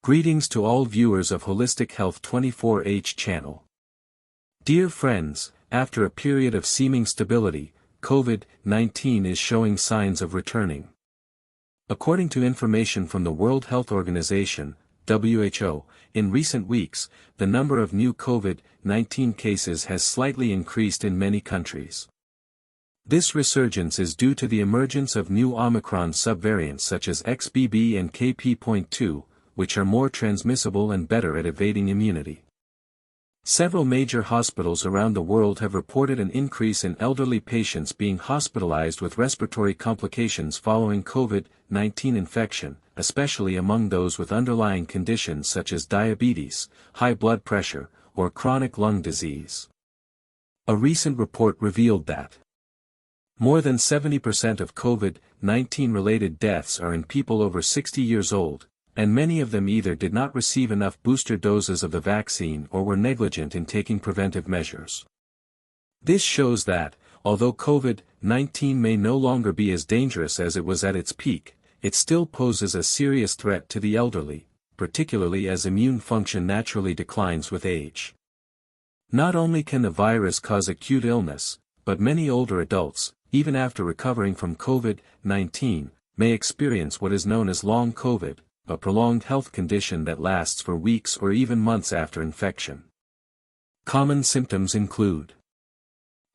Greetings to all viewers of Holistic Health 24H channel. Dear friends, after a period of seeming stability, COVID-19 is showing signs of returning. According to information from the World Health Organization, WHO, in recent weeks, the number of new COVID-19 cases has slightly increased in many countries. This resurgence is due to the emergence of new Omicron subvariants such as XBB and KP.2, which are more transmissible and better at evading immunity. Several major hospitals around the world have reported an increase in elderly patients being hospitalized with respiratory complications following COVID-19 infection, especially among those with underlying conditions such as diabetes, high blood pressure, or chronic lung disease. A recent report revealed that more than 70% of COVID-19 related deaths are in people over 60 years old, and many of them either did not receive enough booster doses of the vaccine or were negligent in taking preventive measures. This shows that, although COVID-19 may no longer be as dangerous as it was at its peak, it still poses a serious threat to the elderly, particularly as immune function naturally declines with age. Not only can the virus cause acute illness, but many older adults, even after recovering from COVID-19, may experience what is known as long COVID, a prolonged health condition that lasts for weeks or even months after infection. Common symptoms include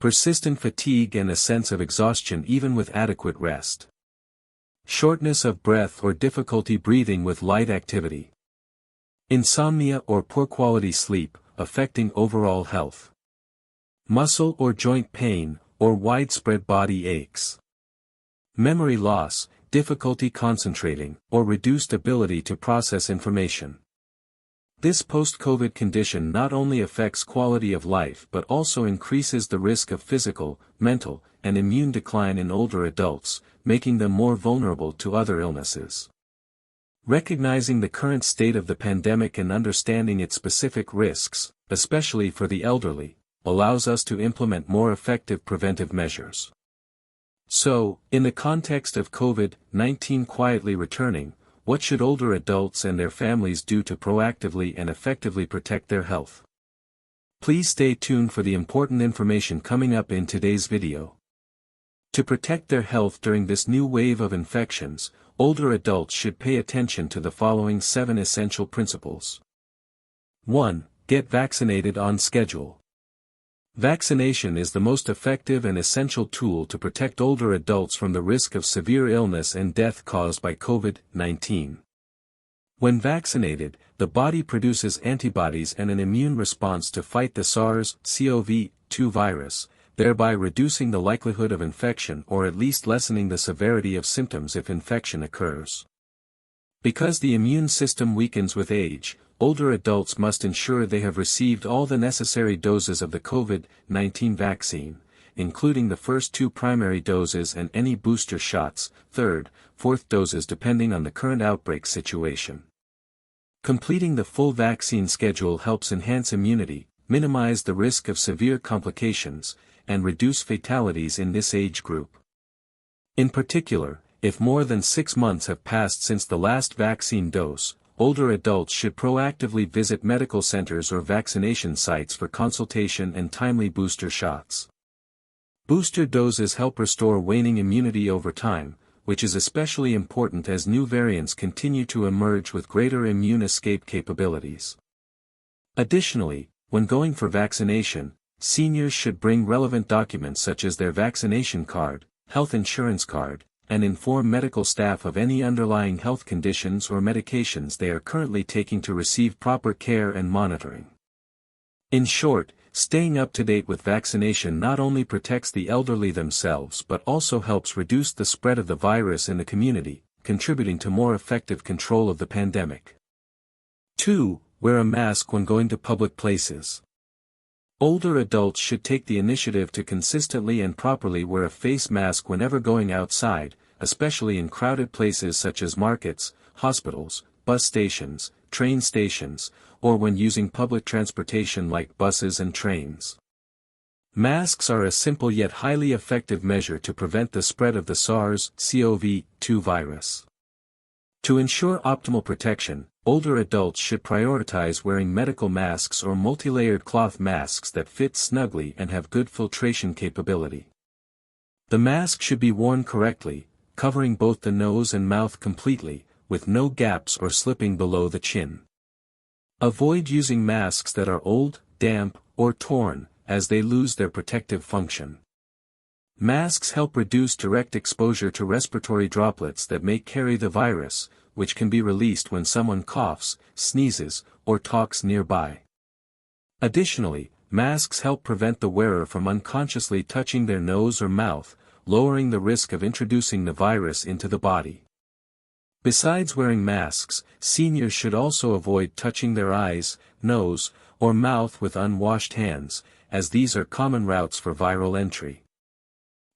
persistent fatigue and a sense of exhaustion even with adequate rest, shortness of breath or difficulty breathing with light activity, insomnia or poor quality sleep, affecting overall health, muscle or joint pain, or widespread body aches, memory loss, difficulty concentrating, or reduced ability to process information. This post-COVID condition not only affects quality of life but also increases the risk of physical, mental, and immune decline in older adults, making them more vulnerable to other illnesses. Recognizing the current state of the pandemic and understanding its specific risks, especially for the elderly, allows us to implement more effective preventive measures. So, in the context of COVID-19 quietly returning, what should older adults and their families do to proactively and effectively protect their health? Please stay tuned for the important information coming up in today's video. To protect their health during this new wave of infections, older adults should pay attention to the following 7 essential principles. 1. Get vaccinated on schedule. Vaccination is the most effective and essential tool to protect older adults from the risk of severe illness and death caused by COVID-19. When vaccinated, the body produces antibodies and an immune response to fight the SARS-CoV-2 virus, thereby reducing the likelihood of infection or at least lessening the severity of symptoms if infection occurs. Because the immune system weakens with age, older adults must ensure they have received all the necessary doses of the COVID-19 vaccine, including the first 2 primary doses and any booster shots, 3rd, 4th doses depending on the current outbreak situation. Completing the full vaccine schedule helps enhance immunity, minimize the risk of severe complications, and reduce fatalities in this age group. In particular, if more than 6 months have passed since the last vaccine dose, older adults should proactively visit medical centers or vaccination sites for consultation and timely booster shots. Booster doses help restore waning immunity over time, which is especially important as new variants continue to emerge with greater immune escape capabilities. Additionally, when going for vaccination, seniors should bring relevant documents such as their vaccination card, health insurance card, and inform medical staff of any underlying health conditions or medications they are currently taking to receive proper care and monitoring. In short, staying up to date with vaccination not only protects the elderly themselves but also helps reduce the spread of the virus in the community, contributing to more effective control of the pandemic. 2. Wear a mask when going to public places. Older adults should take the initiative to consistently and properly wear a face mask whenever going outside, especially in crowded places such as markets, hospitals, bus stations, train stations, or when using public transportation like buses and trains. Masks are a simple yet highly effective measure to prevent the spread of the SARS-CoV-2 virus. To ensure optimal protection, older adults should prioritize wearing medical masks or multi-layered cloth masks that fit snugly and have good filtration capability. The mask should be worn correctly, covering both the nose and mouth completely, with no gaps or slipping below the chin. Avoid using masks that are old, damp, or torn, as they lose their protective function. Masks help reduce direct exposure to respiratory droplets that may carry the virus, which can be released when someone coughs, sneezes, or talks nearby. Additionally, masks help prevent the wearer from unconsciously touching their nose or mouth, lowering the risk of introducing the virus into the body. Besides wearing masks, seniors should also avoid touching their eyes, nose, or mouth with unwashed hands, as these are common routes for viral entry.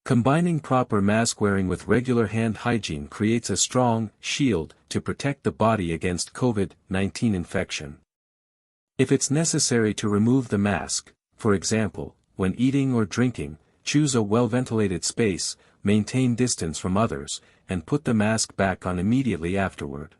Combining proper mask wearing with regular hand hygiene creates a strong shield to protect the body against COVID-19 infection. If it's necessary to remove the mask, for example, when eating or drinking, choose a well-ventilated space, maintain distance from others, and put the mask back on immediately afterward.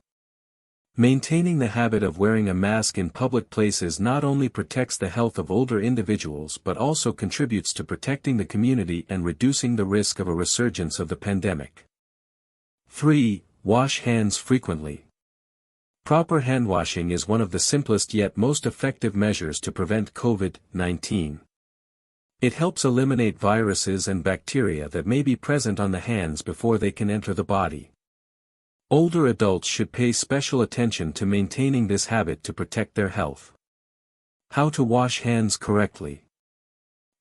Maintaining the habit of wearing a mask in public places not only protects the health of older individuals but also contributes to protecting the community and reducing the risk of a resurgence of the pandemic. 3. Wash hands frequently. Proper hand washing is one of the simplest yet most effective measures to prevent COVID-19. It helps eliminate viruses and bacteria that may be present on the hands before they can enter the body. Older adults should pay special attention to maintaining this habit to protect their health. How to wash hands correctly.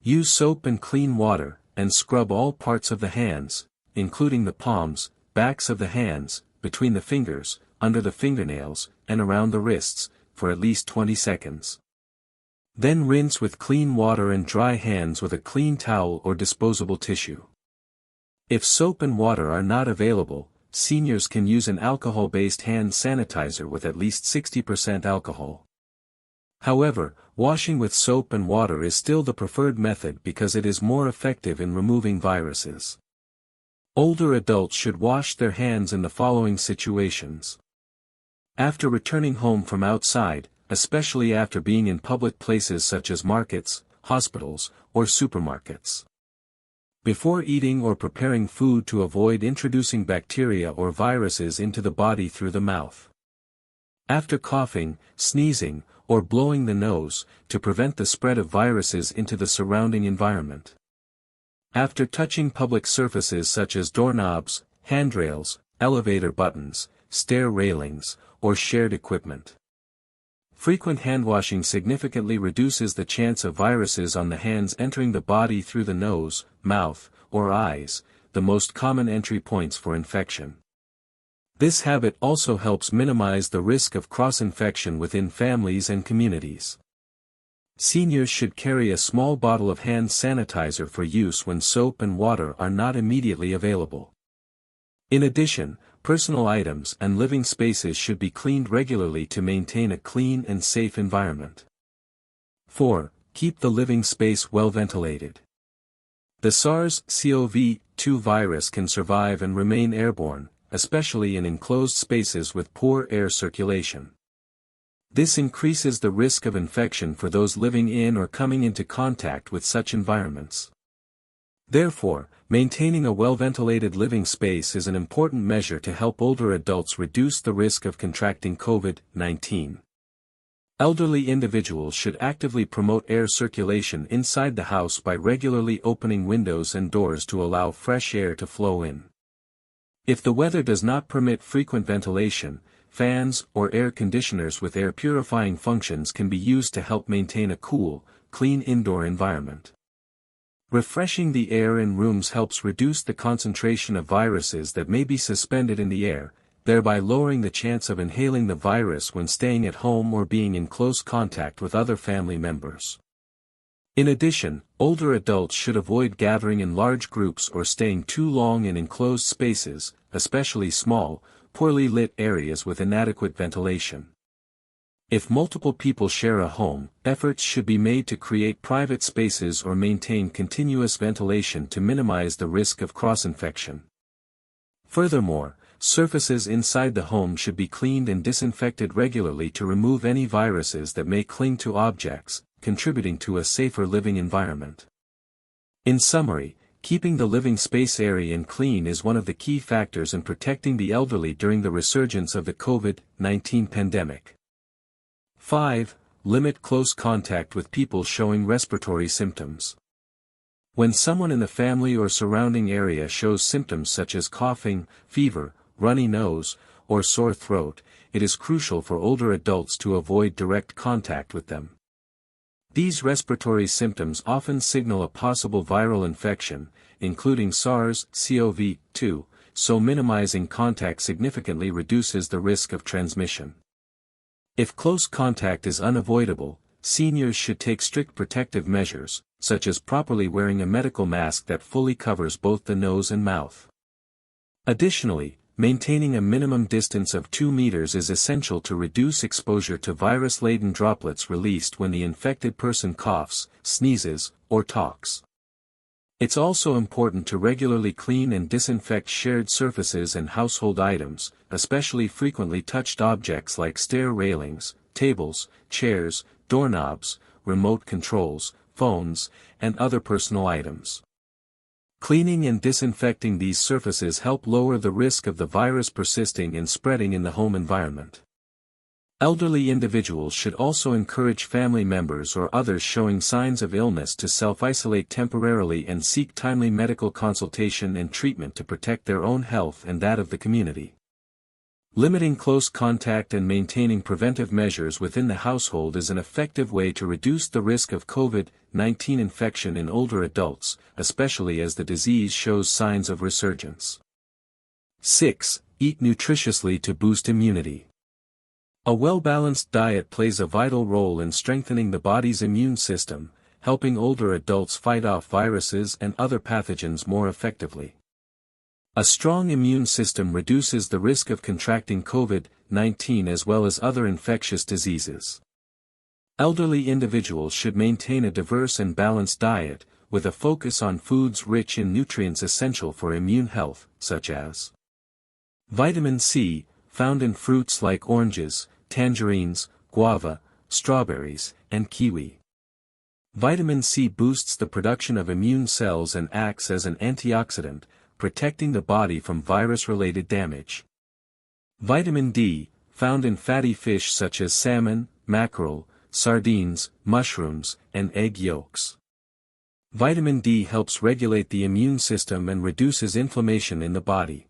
Use soap and clean water, and scrub all parts of the hands, including the palms, backs of the hands, between the fingers, under the fingernails, and around the wrists, for at least 20 seconds. Then rinse with clean water and dry hands with a clean towel or disposable tissue. If soap and water are not available, seniors can use an alcohol-based hand sanitizer with at least 60% alcohol. However, washing with soap and water is still the preferred method because it is more effective in removing viruses. Older adults should wash their hands in the following situations. After returning home from outside, especially after being in public places such as markets, hospitals, or supermarkets. Before eating or preparing food to avoid introducing bacteria or viruses into the body through the mouth. After coughing, sneezing, or blowing the nose, to prevent the spread of viruses into the surrounding environment. After touching public surfaces such as doorknobs, handrails, elevator buttons, stair railings, or shared equipment. Frequent handwashing significantly reduces the chance of viruses on the hands entering the body through the nose, mouth, or eyes, the most common entry points for infection. This habit also helps minimize the risk of cross-infection within families and communities. Seniors should carry a small bottle of hand sanitizer for use when soap and water are not immediately available. In addition, personal items and living spaces should be cleaned regularly to maintain a clean and safe environment. 4. Keep the living space well ventilated. The SARS-CoV-2 virus can survive and remain airborne, especially in enclosed spaces with poor air circulation. This increases the risk of infection for those living in or coming into contact with such environments. Therefore, maintaining a well-ventilated living space is an important measure to help older adults reduce the risk of contracting COVID-19. Elderly individuals should actively promote air circulation inside the house by regularly opening windows and doors to allow fresh air to flow in. If the weather does not permit frequent ventilation, fans or air conditioners with air purifying functions can be used to help maintain a cool, clean indoor environment. Refreshing the air in rooms helps reduce the concentration of viruses that may be suspended in the air, thereby lowering the chance of inhaling the virus when staying at home or being in close contact with other family members. In addition, older adults should avoid gathering in large groups or staying too long in enclosed spaces, especially small, poorly lit areas with inadequate ventilation. If multiple people share a home, efforts should be made to create private spaces or maintain continuous ventilation to minimize the risk of cross-infection. Furthermore, surfaces inside the home should be cleaned and disinfected regularly to remove any viruses that may cling to objects, contributing to a safer living environment. In summary, keeping the living space airy and clean is one of the key factors in protecting the elderly during the resurgence of the COVID-19 pandemic. 5. Limit close contact with people showing respiratory symptoms. When someone in the family or surrounding area shows symptoms such as coughing, fever, runny nose, or sore throat, it is crucial for older adults to avoid direct contact with them. These respiratory symptoms often signal a possible viral infection, including SARS-CoV-2, so minimizing contact significantly reduces the risk of transmission. If close contact is unavoidable, seniors should take strict protective measures, such as properly wearing a medical mask that fully covers both the nose and mouth. Additionally, maintaining a minimum distance of 2 meters is essential to reduce exposure to virus-laden droplets released when the infected person coughs, sneezes, or talks. It's also important to regularly clean and disinfect shared surfaces and household items, especially frequently touched objects like stair railings, tables, chairs, doorknobs, remote controls, phones, and other personal items. Cleaning and disinfecting these surfaces help lower the risk of the virus persisting and spreading in the home environment. Elderly individuals should also encourage family members or others showing signs of illness to self-isolate temporarily and seek timely medical consultation and treatment to protect their own health and that of the community. Limiting close contact and maintaining preventive measures within the household is an effective way to reduce the risk of COVID-19 infection in older adults, especially as the disease shows signs of resurgence. 6. Eat nutritiously to boost immunity. A well-balanced diet plays a vital role in strengthening the body's immune system, helping older adults fight off viruses and other pathogens more effectively. A strong immune system reduces the risk of contracting COVID-19 as well as other infectious diseases. Elderly individuals should maintain a diverse and balanced diet, with a focus on foods rich in nutrients essential for immune health, such as vitamin C, found in fruits like oranges, tangerines, guava, strawberries, and kiwi. Vitamin C boosts the production of immune cells and acts as an antioxidant, protecting the body from virus-related damage. Vitamin D, found in fatty fish such as salmon, mackerel, sardines, mushrooms, and egg yolks. Vitamin D helps regulate the immune system and reduces inflammation in the body.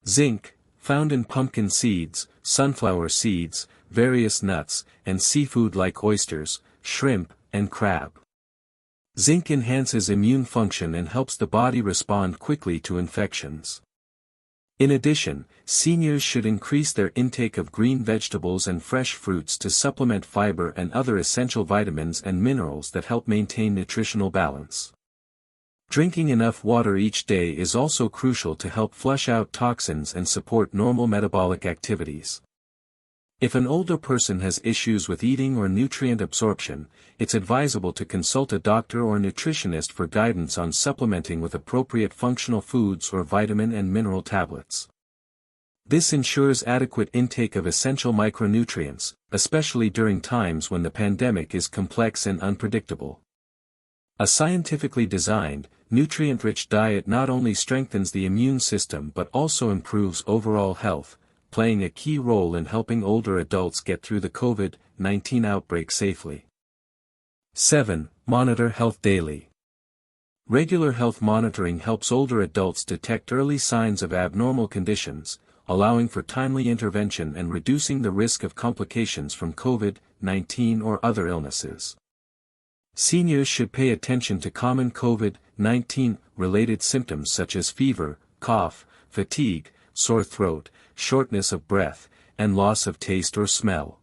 Zinc, found in pumpkin seeds, sunflower seeds, various nuts, and seafood like oysters, shrimp, and crab. Zinc enhances immune function and helps the body respond quickly to infections. In addition, seniors should increase their intake of green vegetables and fresh fruits to supplement fiber and other essential vitamins and minerals that help maintain nutritional balance. Drinking enough water each day is also crucial to help flush out toxins and support normal metabolic activities. If an older person has issues with eating or nutrient absorption, it's advisable to consult a doctor or nutritionist for guidance on supplementing with appropriate functional foods or vitamin and mineral tablets. This ensures adequate intake of essential micronutrients, especially during times when the pandemic is complex and unpredictable. A scientifically designed, nutrient-rich diet not only strengthens the immune system but also improves overall health, playing a key role in helping older adults get through the COVID-19 outbreak safely. 7. Monitor health daily. Regular health monitoring helps older adults detect early signs of abnormal conditions, allowing for timely intervention and reducing the risk of complications from COVID-19 or other illnesses. Seniors should pay attention to common COVID-19 related symptoms such as fever, cough, fatigue, sore throat, shortness of breath, and loss of taste or smell.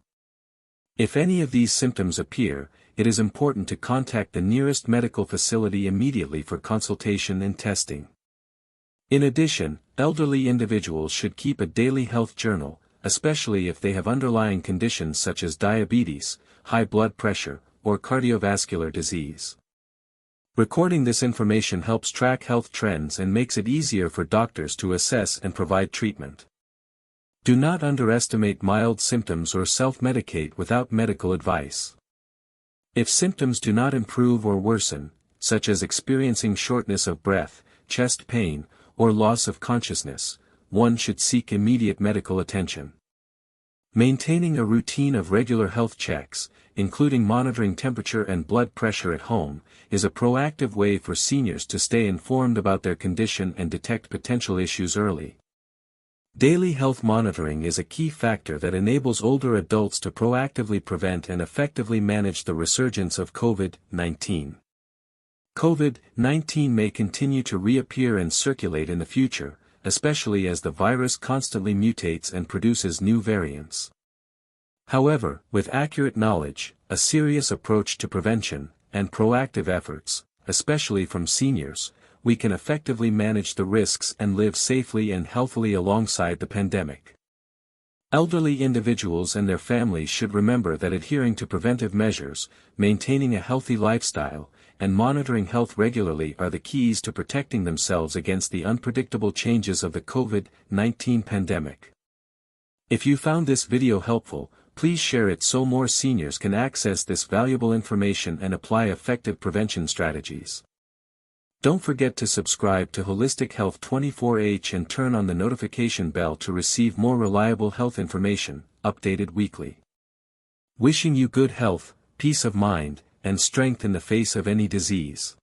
If any of these symptoms appear, it is important to contact the nearest medical facility immediately for consultation and testing. In addition, elderly individuals should keep a daily health journal, especially if they have underlying conditions such as diabetes, high blood pressure, or cardiovascular disease. Recording this information helps track health trends and makes it easier for doctors to assess and provide treatment. Do not underestimate mild symptoms or self-medicate without medical advice. If symptoms do not improve or worsen, such as experiencing shortness of breath, chest pain, or loss of consciousness, one should seek immediate medical attention. Maintaining a routine of regular health checks, including monitoring temperature and blood pressure at home, is a proactive way for seniors to stay informed about their condition and detect potential issues early. Daily health monitoring is a key factor that enables older adults to proactively prevent and effectively manage the resurgence of COVID-19. COVID-19 may continue to reappear and circulate in the future, especially as the virus constantly mutates and produces new variants. However, with accurate knowledge, a serious approach to prevention, and proactive efforts, especially from seniors, we can effectively manage the risks and live safely and healthily alongside the pandemic. Elderly individuals and their families should remember that adhering to preventive measures, maintaining a healthy lifestyle, and monitoring health regularly are the keys to protecting themselves against the unpredictable changes of the COVID-19 pandemic. If you found this video helpful, please share it so more seniors can access this valuable information and apply effective prevention strategies. Don't forget to subscribe to Holistic Health 24H and turn on the notification bell to receive more reliable health information, updated weekly. Wishing you good health, peace of mind, and strength in the face of any disease.